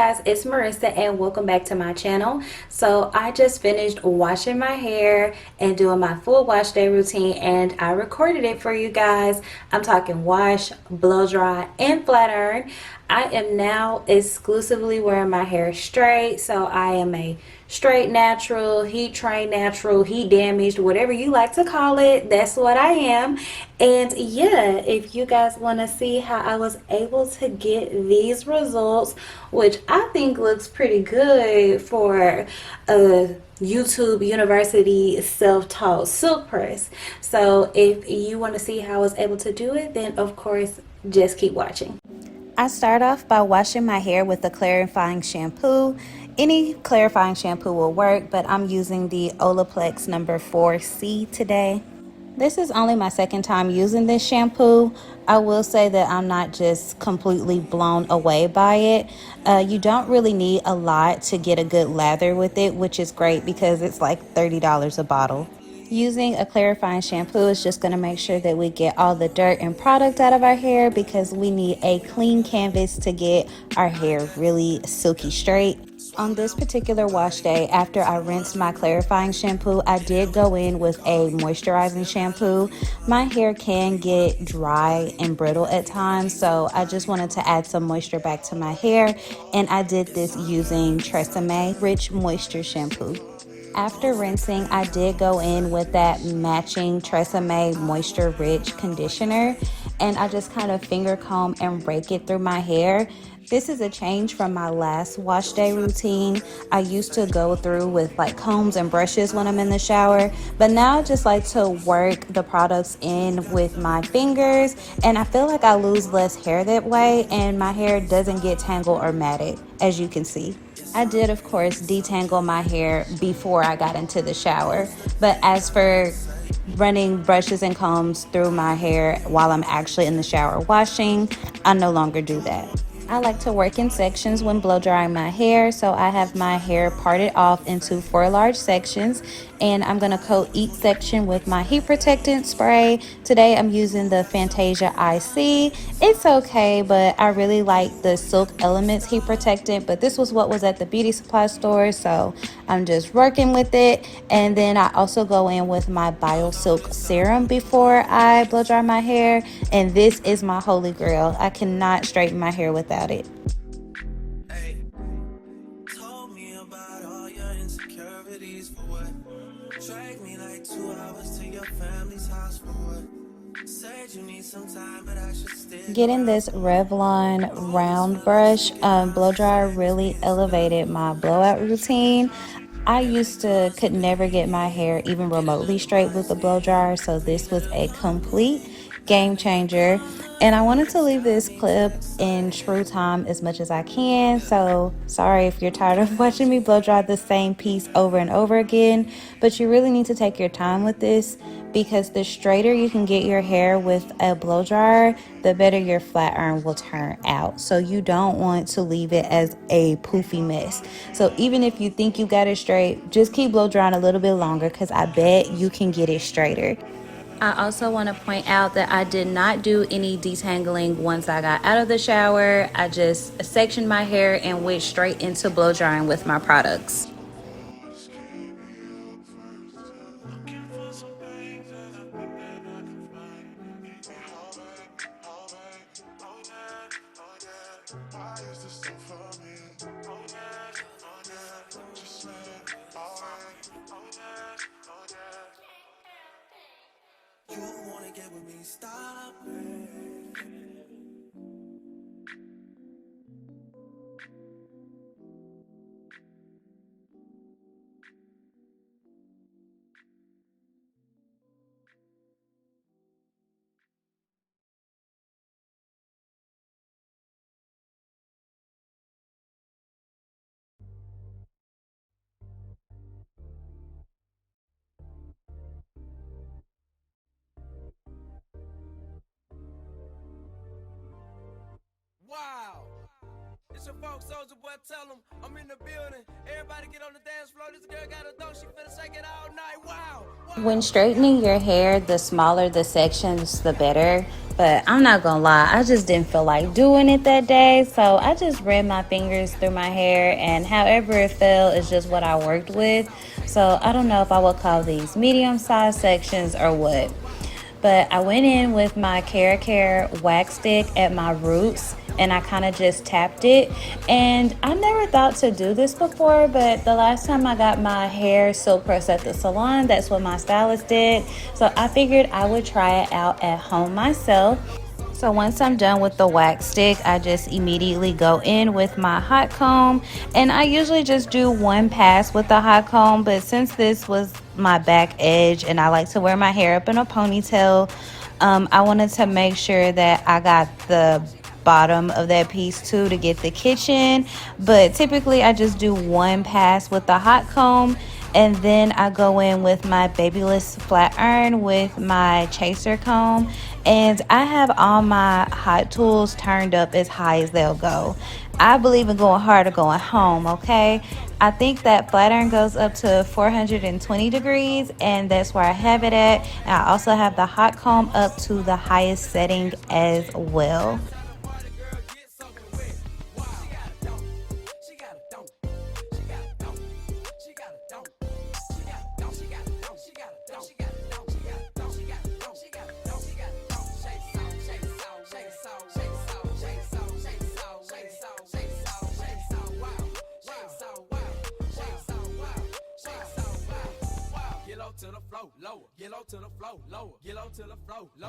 guys, it's Marissa and welcome back to my channel. So I just finished washing my hair and doing my full wash day routine, and I recorded it for you guys. I'm talking wash, blow dry, and flat iron. I am now exclusively wearing my hair straight, so I am a straight natural, heat trained natural, heat damaged, whatever you like to call it. That's what I am. And yeah, if you guys want to see how I was able to get these results, which I think looks pretty good for a YouTube University self-taught silk press. So if you want to see how I was able to do it, then of course just keep watching. I start off by washing my hair with a clarifying shampoo. Any clarifying shampoo will work, but I'm using the Olaplex number 4C today. This is only my second time using this shampoo. I will say that I'm not just completely blown away by it. You don't really need a lot to get a good lather with it, which is great because it's like $30 a bottle. Using a clarifying shampoo is just going to make sure that we get all the dirt and product out of our hair, because we need a clean canvas to get our hair really silky straight. On this particular wash day, after I rinsed my clarifying shampoo, I did go in with a moisturizing shampoo. My hair can get dry and brittle at times, so I just wanted to add some moisture back to my hair, and I did this using Tresemme Rich Moisture Shampoo. After rinsing, I did go in with that matching Tresemme Moisture Rich conditioner, and I just kind of finger comb and rake it through my hair. This is a change from my last wash day routine. I used to go through with like combs and brushes when I'm in the shower, but now I just like to work the products in with my fingers, and I feel like I lose less hair that way, and my hair doesn't get tangled or matted, as you can see. I did, of course, detangle my hair before I got into the shower, but as for running brushes and combs through my hair while I'm actually in the shower washing, I no longer do that. I like to work in sections when blow drying my hair, so I have my hair parted off into 4 large sections, and I'm going to coat each section with my heat protectant spray. Today I'm using the Fantasia IC. It's okay, but I really like the Silk Elements heat protectant, but this was what was at the beauty supply store, so I'm just working with it. And then I also go in with my Bio Silk serum before I blow dry my hair, and this is my holy grail. I cannot straighten my hair without it. Getting this Revlon round brush blow dryer really elevated my blowout routine. I used to could never get my hair even remotely straight with the blow dryer, so this was a complete game changer. And I wanted to leave this clip in true time as much as I can, so sorry if you're tired of watching me blow dry the same piece over and over again, but you really need to take your time with this, because the straighter you can get your hair with a blow dryer, the better your flat iron will turn out. So you don't want to leave it as a poofy mess. So even if you think you got it straight, just keep blow drying a little bit longer, because I bet you can get it straighter. I also want to point out that I did not do any detangling once I got out of the shower. I just sectioned my hair and went straight into blow drying with my products. You wanna get with me, stop it. Wow. It's your folks, Soldier Boy, tell them I'm in the building. Everybody get on the dance floor. This girl got a dope, she finna shake it all night. Wow. When straightening your hair, the smaller the sections, the better. But I'm not gonna lie, I just didn't feel like doing it that day. So I just ran my fingers through my hair, and however it fell is just what I worked with. So I don't know if I would call these medium-sized sections or what. But I went in with my Care wax stick at my roots, and I kind of just tapped it. And I never thought to do this before, but the last time I got my hair silk pressed at the salon, that's what my stylist did. So I figured I would try it out at home myself. So once I'm done with the wax stick, I just immediately go in with my hot comb, and I usually just do one pass with the hot comb, but since this was my back edge and I like to wear my hair up in a ponytail, I wanted to make sure that I got the bottom of that piece too to get the kitchen. But typically I just do one pass with the hot comb, and then I go in with my babyless flat iron with my chaser comb, and I have all my hot tools turned up as high as they'll go. I believe in going hard or going home, okay? I think that flat iron goes up to 420 degrees, and that's where I have it at. And I also have the hot comb up to the highest setting as well.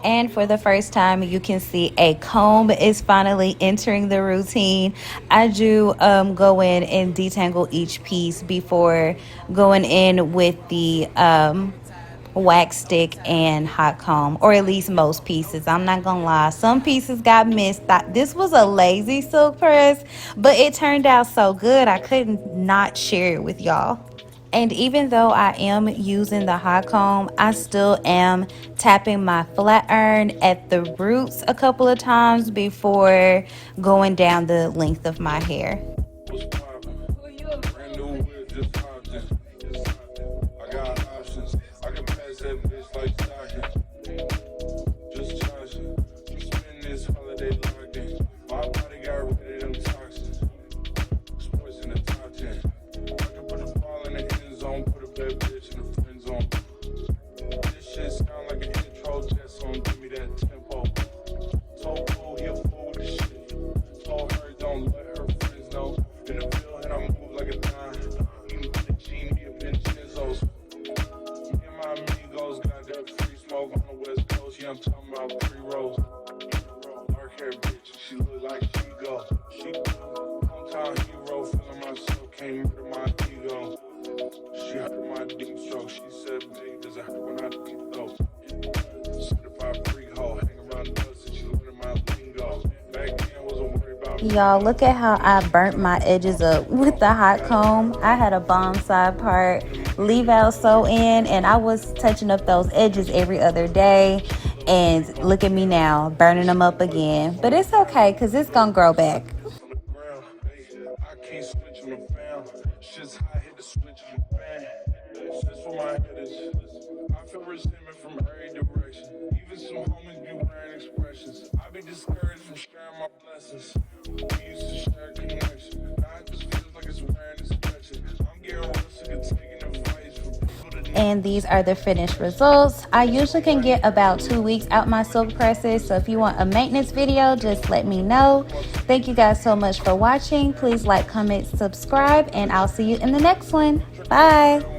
And for the first time, you can see a comb is finally entering the routine. I do go in and detangle each piece before going in with the wax stick and hot comb, or at least most pieces. I'm not gonna lie, some pieces got missed. This was a lazy silk press, but it turned out so good I couldn't not share it with y'all. And even though I am using the hot comb, I still am tapping my flat iron at the roots a couple of times before going down the length of my hair. I'm talking about 3 rows. Dark hair bitch, she look like she go. She hometown hero, feeling myself, can't murder my ego. She heard my deep stroke, she said, big, does it hurt when I deep go? Certified freak hoe, hang around us and she learning my lingo. Back then wasn't worried about. Y'all, look at how I burnt my edges up with the hot comb. I had a bomb side part, leave out sew in, and I was touching up those edges every other day. And look at me now, burning them up again. But it's okay, because it's going to grow back. I can't switch on the fan. Shit's hot, hit the switch on the fan. That's what my head is. I feel resentment from every direction. Even some homies be wearing expressions. I be discouraged from sharing my blessings. We used to share connection. Now it just feels like it's wearing and stretching. I'm getting real sick of taking advice from people that. And these are the finished results. I usually can get about 2 weeks out my silk presses, so if you want a maintenance video, just let me know. Thank you guys so much for watching. Please like, comment, subscribe, and I'll see you in the next one. Bye.